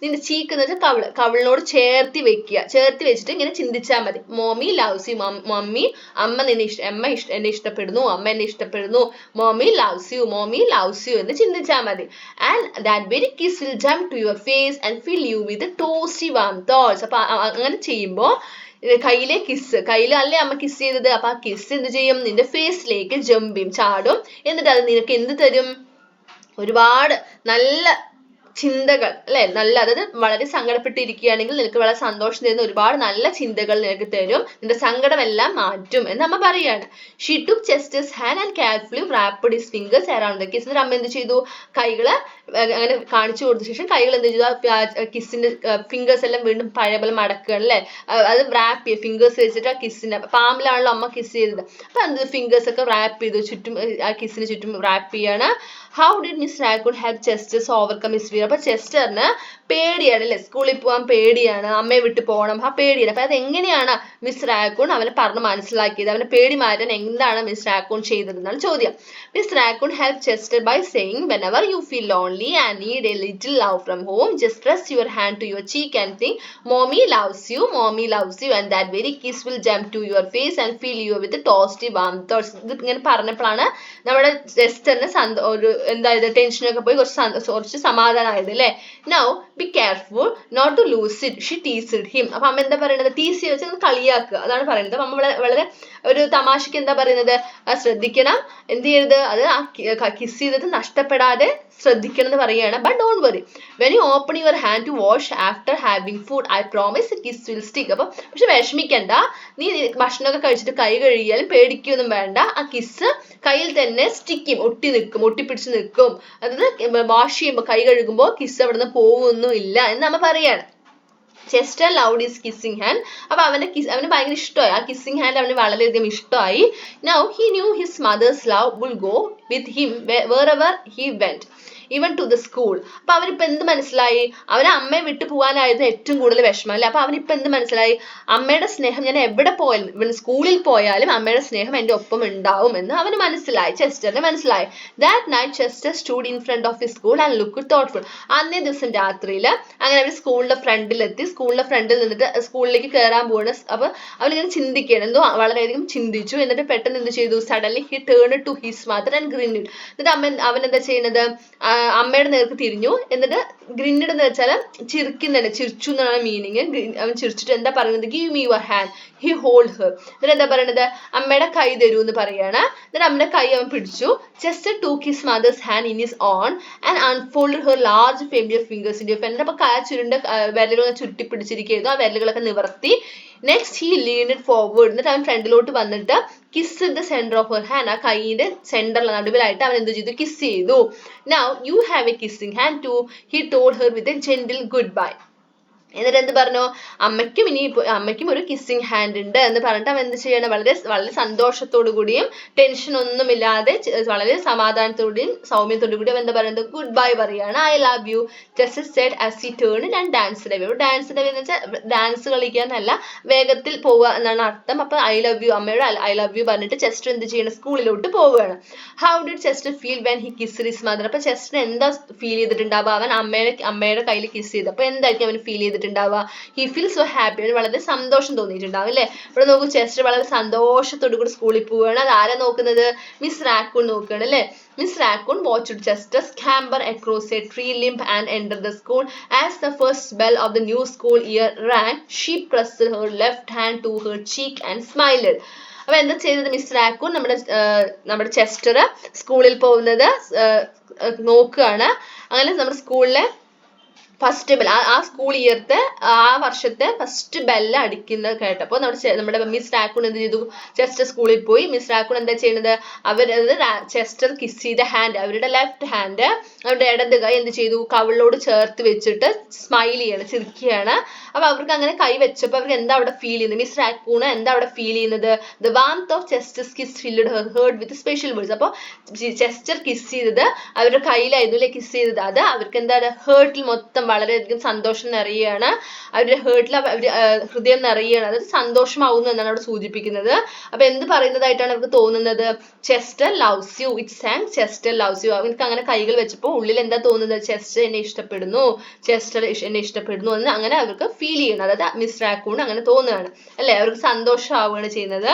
നിന്റെ ചീക്ക് എന്ന് വെച്ചാൽ കവിളിനോട് ചേർത്തി വെച്ചിട്ട് ഇങ്ങനെ ചിന്തിച്ചാൽ മതി. മോമി ലവ്സ് യു, മമ്മി എന്നെ ഇഷ്ടപ്പെടുന്നു, അമ്മ എന്നെ ഇഷ്ടപ്പെടുന്നു, മോമി ലവ്സ് യു എന്ന് ചിന്തിച്ചാൽ മതി. And that very kiss will jump to your face and fill you with toasty warm thoughts. അപ്പൊ അങ്ങനെ ചെയ്യുമ്പോൾ കയ്യിലല്ലേ അമ്മ കിസ് ചെയ്തത്, അപ്പൊ ആ കിസ് എന്ത് ചെയ്യും? നിന്റെ ഫേസിലേക്ക് ജമ്പ് ചെയ്യും, ചാടും. എന്നിട്ട് അത് നിനക്ക് എന്ത് തരും? ഒരുപാട് നല്ല ചിന്തകൾ, അല്ലെ? അതായത് വളരെ സങ്കടപ്പെട്ടിരിക്കുകയാണെങ്കിൽ നിനക്ക് വളരെ സന്തോഷം തരുന്ന ഒരുപാട് നല്ല ചിന്തകൾ നിനക്ക് തരും, നിന്റെ സങ്കടമെല്ലാം മാറ്റും എന്ന് അമ്മ പറയാണ്. She took Chester's hand and carefully wrapped his fingers around the kiss. എന്നിട്ട് അമ്മ എന്ത് ചെയ്തു? കൈകള് അങ്ങനെ കാണിച്ചു കൊടുത്ത ശേഷം കൈകൾ എന്ത് ചെയ്തു? കിസ്സിന്റെ ഫിംഗേഴ്സ് എല്ലാം വീണ്ടും പഴയ പോലെ മടക്കുക, അല്ലെ? അത് റാപ്പ് ചെയ്യുക, ഫിംഗേഴ്സ് വെച്ചിട്ട് ആ കിസ്സിന്റെ പാമിലാണല്ലോ അമ്മ കിസ് ചെയ്തത്. അപ്പൊ എന്ത് ഫിംഗേഴ്സ് ഒക്കെ റാപ്പ് ചെയ്തു, ചുറ്റും ആ കിസ്സിന് ചുറ്റും റാപ്പ് ചെയ്യാണ്. How did Miss Raccoon help Chester overcome his fear? അപ്പൊ ചെസ്റ്ററിന് പേടിയാണ്, അല്ലെ? സ്കൂളിൽ പോകാൻ പേടിയാണ്, അമ്മയെ വിട്ട് പോകണം, ആ പേടിയാണ്. അപ്പൊ അത് എങ്ങനെയാണ് മിസ് റാക്കൂൺ അവനെ പറഞ്ഞ് മനസ്സിലാക്കിയത്? അവനെ പേടി മാറ്റാൻ എന്താണ് മിസ് റാക്കൂൺ ചെയ്തത് എന്നാണ് ചോദ്യം. Miss Raccoon helped Chester by saying, whenever you feel lonely and need a little love from home, just press your hand to your cheek and think, mommy loves you, and that very kiss will jump to your face and fill you with toasty warm thoughts. ഇത് ഇങ്ങനെ പറഞ്ഞപ്പോഴാണ് നമ്മുടെ ചെസ്റ്ററിന് എന്തായത് ടെൻഷനൊക്കെ പോയി കുറച്ച് സമാധാനമായത്, അല്ലേ? Now be careful not to lose it, she teased him. അപ്പൊ അമ്മ എന്താ പറയുന്നത്? ടീസ് വെച്ച് കളിയാക്കുക, അതാണ് പറയുന്നത്. അമ്മ വളരെ ഒരു തമാശക്ക് എന്താ പറയുന്നത്? ശ്രദ്ധിക്കണം, എന്ത് ചെയ്യരുത്, അത് ആ കിസ് ചെയ്തത് നഷ്ടപ്പെടാതെ ശ്രദ്ധിക്കണം എന്ന് പറയുകയാണ്. But don't worry, when you open your hand to wash after having food, I promise a kiss will stick. അപ്പൊ പക്ഷെ വിഷമിക്കണ്ട, നീ ഭക്ഷണമൊക്കെ കഴിച്ചിട്ട് കൈ കഴുകിയാലും പേടിക്കൊന്നും വേണ്ട, ആ കിസ് കയ്യിൽ തന്നെ സ്റ്റിക്ക് ചെയ്യും, ഒട്ടിപ്പിടിച്ച് നിൽക്കും. അതായത് വാഷ് ചെയ്യുമ്പോൾ കൈ കഴുകുമ്പോൾ കിസ് അവിടെ നിന്ന് പോകുമൊന്നും ഇല്ല എന്ന് നമ്മ പറയാണ്. Chester loved his kissing hand. അപ്പൊ അവന് ഭയങ്കര ഇഷ്ടമായി, ആ കിസ്സിംഗ് ഹാൻഡ് അവന് വളരെയധികം ഇഷ്ടമായി. Now he knew his mothers love will go with him wherever he went, even to the school. അപ്പൊ അവനിപ്പോ എന്ത് മനസ്സിലായി? അവന് അമ്മയെ വിട്ടു പോകാനായിരുന്നു ഏറ്റവും കൂടുതൽ വിഷമം, അല്ലെ? അപ്പൊ അവനിപ്പോ എന്ത് മനസ്സിലായി? അമ്മയുടെ സ്നേഹം ഞാൻ എവിടെ പോയാലും, ഇവൻ സ്കൂളിൽ പോയാലും അമ്മയുടെ സ്നേഹം എന്റെ ഒപ്പം ഉണ്ടാവും എന്ന് അവന് മനസ്സിലായി, ചെസ്റ്ററിന് മനസ്സിലായി. That night Chester stood in front of his school and looked thoughtful. അന്നേ ദിവസം രാത്രിയിൽ അങ്ങനെ അവർ സ്കൂളിന്റെ ഫ്രണ്ടിലെത്തി, സ്കൂളിന്റെ ഫ്രണ്ടിൽ നിന്നിട്ട് സ്കൂളിലേക്ക് കയറാൻ പോവാണ്. അപ്പൊ അവനിങ്ങനെ ചിന്തിക്കുകയാണ്, എന്തോ വളരെയധികം ചിന്തിച്ചു. എന്നിട്ട് പെട്ടെന്ന് എന്ത് ചെയ്തു? Suddenly he turned to his mother and grinned. എന്നിട്ട് അവൻ എന്താ ചെയ്യുന്നത്? അമ്മയുടെ നേർക്ക് തിരിഞ്ഞു. എന്നിട്ട് ഗ്രിന്നഡ് എന്ന് വെച്ചാൽ ചിരിച്ചു എന്നാണ് മീനിങ്. അവൻ ചിരിച്ചിട്ട് എന്താ പറയുന്നത്? Give me your hand, he hold her. എന്നിട്ട് എന്താ പറയുന്നത്? അമ്മയുടെ കൈ തരൂ എന്ന് പറയാണ്. എന്നിട്ട് അമ്മയുടെ കൈ അവൻ പിടിച്ചു. Chester took his mother's hand in his own and unfolded her large familiar fingers into a fan. അപ്പൊ ചുരുണ്ട വിരലുകൾ ചുരുട്ടി പിടിച്ചിരിക്കുന്നു, ആ വിരലുകളൊക്കെ നിവർത്തി. Next he leaned forward. എന്നിട്ട് അവൻ ഫ്രണ്ടിലോട്ട് വന്നിട്ട് kiss the centre of her hand, ആ കൈയുടെ സെന്ററിൽ നടുവിലായിട്ട് അവൻ എന്ത് ചെയ്തു? കിസ് ചെയ്തു. Now you have a kissing hand too, he told her with a gentle goodbye. എന്നിട്ട് എന്ത് പറഞ്ഞു? അമ്മയ്ക്കും ഒരു കിസ്സിംഗ് ഹാൻഡ് ഉണ്ട് എന്ന് പറഞ്ഞിട്ട് അവൻ എന്ത് ചെയ്യണം? വളരെ സന്തോഷത്തോടു കൂടിയും ടെൻഷൻ ഒന്നുമില്ലാതെ വളരെ സമാധാനത്തോടെയും സൗമ്യത്തോടു കൂടിയും എന്താ പറയുന്നത്? ഗുഡ് ബൈ പറയാണ്. I love you, Chester said as he turned and danced away. Dance എന്ന് വെച്ചാൽ ഡാൻസ് കളിക്കാനല്ല, വേഗത്തിൽ പോവുക എന്നാണ് അർത്ഥം. അപ്പൊ ഐ ലവ് യു, അമ്മയോട് ഐ ലവ് യു പറഞ്ഞിട്ട് ചെസ്റ്റർ എന്ത് ചെയ്യണം? സ്കൂളിലോട്ട് പോവുകയാണ്. How did Chester feel when he kissed his mother? അപ്പൊ ചെസ്റ്റർ എന്താ ഫീൽ ചെയ്തിട്ടുണ്ടാവുക? അവൻ അമ്മയുടെ കയ്യിൽ കിസ് ചെയ്തു. അപ്പൊ എന്തായിരിക്കും അവൻ ഫീൽ ചെയ്തിട്ടുണ്ടാവുക? ഹി ഫീൽ സോ ഹാപ്പി, അവന് വളരെ സന്തോഷം തോന്നിയിട്ടുണ്ടാവും, അല്ലെ? ഇവിടെ നോക്കൂ, ചെസ്റ്റർ വളരെ സന്തോഷത്തോടു കൂടി സ്കൂളിൽ പോവുകയാണ്. അത് ആരാ നോക്കുന്നത്? മിസ് റാക്കൂൺ നോക്കുകയാണ്, അല്ലെ? Miss Raccoon watched Chester scamper across a tree limb and enter the school. As the first bell of the new school year rang, she pressed her left hand to her cheek and smiled. അപ്പൊ എന്താ ചെയ്തത്? Miss raccoon നമ്മുടെ Chester സ്കൂളിൽ പോകുന്നത് നോക്കുകയാണ്. അങ്ങനെ നമ്മുടെ സ്കൂളിലെ ഫസ്റ്റ് ബെൽ ആ സ്കൂൾ ഇയർത്തെ ആ വർഷത്തെ ഫസ്റ്റ് ബെല്ല് അടിക്കുന്നത് കേട്ടപ്പോൾ നമ്മുടെ മിസ് റാക്കൂൺ എന്ത് ചെയ്തു? ചെസ്റ്റർ സ്കൂളിൽ പോയി. മിസ് റാക്കൂൺ എന്താ ചെയ്യുന്നത്? ചെസ്റ്റർ കിസ് ചെയ്ത ഹാൻഡ്, അവരുടെ ലെഫ്റ്റ് ഹാൻഡ് അവരുടെ ഇടത് കൈ എന്ത് ചെയ്തു? കവിളിലോട് ചേർത്ത് വെച്ചിട്ട് സ്മൈൽ ചെയ്യാണ്, ചിരിക്കുകയാണ്. അപ്പൊ അവർക്ക് അങ്ങനെ കൈ വെച്ചപ്പോൾ അവർക്ക് എന്താ അവിടെ ഫീൽ ചെയ്യുന്നത്? മിസ് റാക്കൂണ് എന്താ അവിടെ ഫീൽ ചെയ്യുന്നത്? The warmth of Chester's kiss filled her heart with special words. അപ്പോൾ ചെസ്റ്റർ കിസ് ചെയ്തത് അവരുടെ കയ്യിലായിരുന്നു അല്ലെ കിസ് ചെയ്തത്. അത് അവർക്ക് എന്താ ഹേർട്ടിൽ മൊത്തം വളരെയധികം സന്തോഷം നിറയുകയാണ്. അവരുടെ ഹേർട്ടിൽ ഹൃദയം നിറയുകയാണ്. അതായത് സന്തോഷമാവുന്നു എന്നാണ് അവിടെ സൂചിപ്പിക്കുന്നത്. അപ്പൊ എന്ത് പറയുന്നതായിട്ടാണ് അവർക്ക് തോന്നുന്നത്? Chester loves you. It's and Chester loves you. അവർക്ക് അങ്ങനെ കൈകൾ വെച്ചപ്പോൾ ഉള്ളിൽ എന്താ തോന്നുന്നത്? ചെസ്റ്റർ എന്നെ ഇഷ്ടപ്പെടുന്നു, ചെസ്റ്റർ എന്നെ ഇഷ്ടപ്പെടുന്നു എന്ന് അങ്ങനെ അവർക്ക് ഫീൽ ചെയ്യുന്നു. അതായത് മിസ് റാക്കൂൺ അങ്ങനെ തോന്നുകയാണ് അല്ലെ, അവർക്ക് സന്തോഷമാവുകയാണ് ചെയ്യുന്നത്.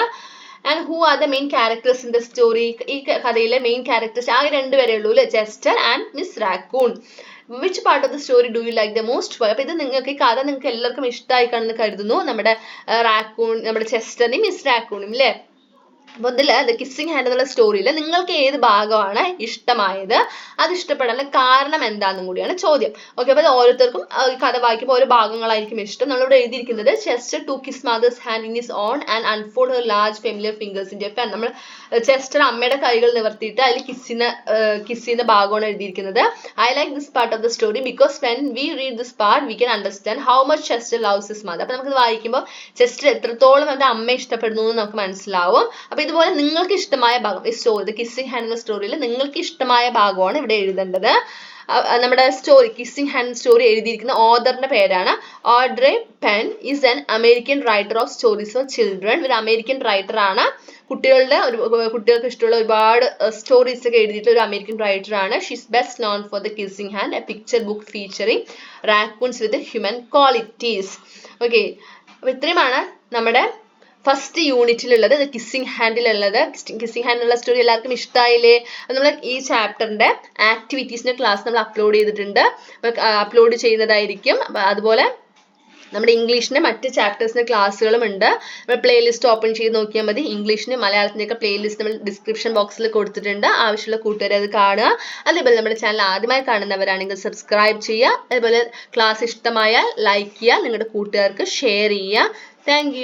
And who are the main characters in the story? ഈ കഥയിലെ മെയിൻ ക്യാരക്ടേഴ്സ് ആകെ 2 പേരേ ഉള്ളൂ അല്ലെ, Chester and miss raccoon. Which part of the story do you like the most? അപ്പൊ ഇത് നിങ്ങൾക്ക് ഈ കഥ നിങ്ങൾക്ക് എല്ലാവർക്കും ഇഷ്ടമായി കാണുമെന്ന് കരുതുന്നു. നമ്മുടെ റാക്കൂൺ, നമ്മുടെ ചെസ്റ്ററിനും മിസ് റാക്കൂണും അല്ലേ. അപ്പൊ ഇതില് ദ കിസ്സിങ് ഹാൻഡ് എന്നുള്ള സ്റ്റോറിയിൽ നിങ്ങൾക്ക് ഏത് ഭാഗമാണ് ഇഷ്ടമായത്? അത് ഇഷ്ടപ്പെടാനുള്ള കാരണം എന്താണെന്നും കൂടിയാണ് ചോദ്യം. ഓക്കെ, അപ്പൊ ഓരോരുത്തർക്കും കഥ വായിക്കുമ്പോൾ ഓരോ ഭാഗങ്ങളായിരിക്കും ഇഷ്ടം. നമ്മളിവിടെ എഴുതിയിരിക്കുന്നത് Chester took his mothers hand in his own and unfold her large familiar fingers in A fan. നമ്മൾ ചെസ്റ്റർ അമ്മയുടെ കൈകൾ നിവർത്തിയിട്ട് അതിൽ കിസ് ചെയ്യുന്ന ഭാഗമാണ് എഴുതിയിരിക്കുന്നത്. I like this part of the story because when we read this part we can understand how much Chester loves his mother. അപ്പൊ നമുക്ക് വായിക്കുമ്പോൾ ചെസ്റ്റർ എത്രത്തോളം അവന്റെ അമ്മയെ ഇഷ്ടപ്പെടുന്നു എന്ന് നമുക്ക് മനസ്സിലാവും. അപ്പൊ ഇതുപോലെ നിങ്ങൾക്ക് ഇഷ്ടമായ ഭാഗം, ഈ സ്റ്റോറി ദ കിസ്സിങ് ഹാൻഡ് എന്ന സ്റ്റോറിയിൽ നിങ്ങൾക്ക് ഇഷ്ടമായ ഭാഗമാണ് ഇവിടെ എഴുതേണ്ടത്. നമ്മുടെ സ്റ്റോറി കിസ്സിങ് ഹാൻഡ് സ്റ്റോറി എഴുതിയിരിക്കുന്ന ഓഥറിന്റെ പേരാണ് Audrey Penn. Is an American writer of stories for children. ഒരു അമേരിക്കൻ റൈറ്റർ ആണ്. കുട്ടികൾക്ക് ഇഷ്ടമുള്ള ഒരുപാട് സ്റ്റോറീസ് ഒക്കെ എഴുതിയിട്ടുള്ള ഒരു അമേരിക്കൻ റൈറ്റർ ആണ്. She's best known for the kissing hand, a picture book featuring raccoons with human qualities. Okay, അപ്പൊ ഇത്രയുമാണ് നമ്മുടെ ഫസ്റ്റ് യൂണിറ്റിലുള്ളത്, കിസ്സിങ് ഹാൻഡിലുള്ളത്. കിസ്സിങ് ഹാൻഡിലുള്ള സ്റ്റോറി എല്ലാവർക്കും ഇഷ്ടമായില്ലേ? നമ്മൾ ഈ ചാപ്റ്ററിന്റെ ആക്ടിവിറ്റീസിന്റെ ക്ലാസ് നമ്മൾ അപ്ലോഡ് ചെയ്തിട്ടുണ്ട്, അപ്ലോഡ് ചെയ്യുന്നതായിരിക്കും. അതുപോലെ നമ്മുടെ ഇംഗ്ലീഷിന്റെ മറ്റ് ചാപ്റ്റേഴ്സിന്റെ ക്ലാസ്സുകളും ഉണ്ട്. നമ്മൾ പ്ലേലിസ്റ്റ് ഓപ്പൺ ചെയ്ത് നോക്കിയാൽ മതി. ഇംഗ്ലീഷിന് മലയാളത്തിൻ്റെയൊക്കെ പ്ലേലിസ്റ്റ് നമ്മൾ ഡിസ്ക്രിപ്ഷൻ ബോക്സിൽ കൊടുത്തിട്ടുണ്ട്. ആവശ്യമുള്ള കൂട്ടുകാരെ അത് കാണുക. അതേപോലെ നമ്മുടെ ചാനൽ ആദ്യമായി കാണുന്നവരാണെങ്കിൽ സബ്സ്ക്രൈബ് ചെയ്യുക. അതേപോലെ ക്ലാസ് ഇഷ്ടമായാൽ ലൈക്ക് ചെയ്യുക, നിങ്ങളുടെ കൂട്ടുകാർക്ക് ഷെയർ ചെയ്യുക. താങ്ക്